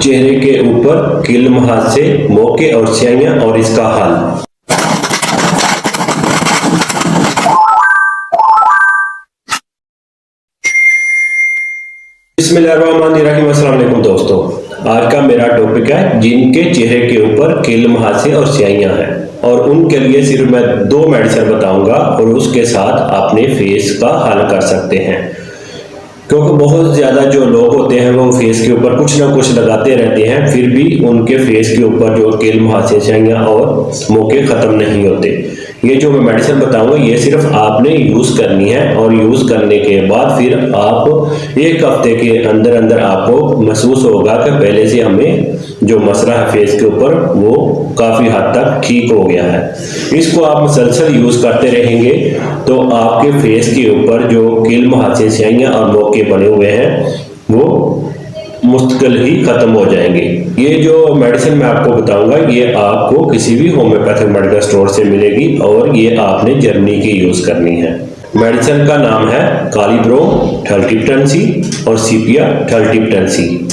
चेहरे के ऊपर कील मुहासे, मोके और स्याहियां और इसका हल। बिस्मिल्लाहिर्रहमानिर्रहीम। अस्सलाम वालेकुम दोस्तों, आज का मेरा टॉपिक है जिनके चेहरे के ऊपर कील मुहासे और स्याहियां हैं, और उनके लिए सिर्फ मैं 2 मेडिसिन बताऊंगा और उसके साथ अपने फेस का हल कर सकते हैं। क्योंकि बहुत ज़्यादा जो लोग होते हैं वो फेस के ऊपर कुछ ना कुछ लगाते रहते हैं, फिर भी उनके फेस के ऊपर जो कील मुहासे, स्याहियां और मोके ख़त्म नहीं होते। ये जो मैं मेडिसिन बताऊंगा ये सिर्फ आपने यूज़ करनी है, और यूज़ करने के बाद फिर आप 1 हफ्ते के अंदर अंदर आपको महसूस होगा कि पहले से हमें जो मसला है फेस के ऊपर वो काफ़ी हद तक ठीक हो गया है। इसको आप मुसलसल यूज़ करते रहेंगे तो आपके फेस के ऊपर जो कील मुहासे, स्याहियां और मोके बने हुए हैं वो मुस्तकिल ही खत्म हो जाएंगे। ये जो मेडिसिन मैं आपको बताऊंगा ये आपको किसी भी होम्योपैथिक मेडिकल स्टोर से मिलेगी, और ये आपने जर्मनी की यूज़ करनी है। मेडिसिन का नाम है कालीब्रोम ठल्टिप्टेंसी और सीपिया ठल्टिप्टेंसी।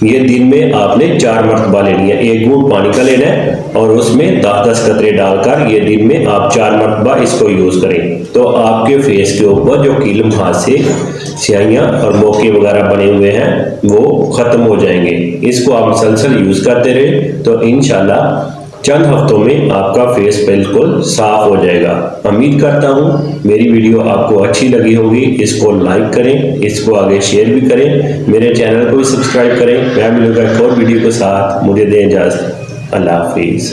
ये दिन में आपने 4 मरतबा लेनी है। 1 घूंट पानी का लेना है और उसमें 10-10 कतरे डालकर ये दिन में आप 4 मरतबा इसको यूज़ करें, तो आपके फेस के ऊपर जो कील मुहासे, स्याहियां और मोके वगैरह बने हुए हैं वो ख़त्म हो जाएंगे। इसको आप मुसलसल यूज़ करते रहे तो इंशाल्लाह चंद हफ्तों में आपका फेस बिल्कुल साफ हो जाएगा। उम्मीद करता हूँ मेरी वीडियो आपको अच्छी लगी होगी। इसको लाइक करें, इसको आगे शेयर भी करें, मेरे चैनल को भी सब्सक्राइब करें। मैं मिलूंगा एक और वीडियो के साथ। मुझे दें इजाज़त। अल्लाह हाफिज़।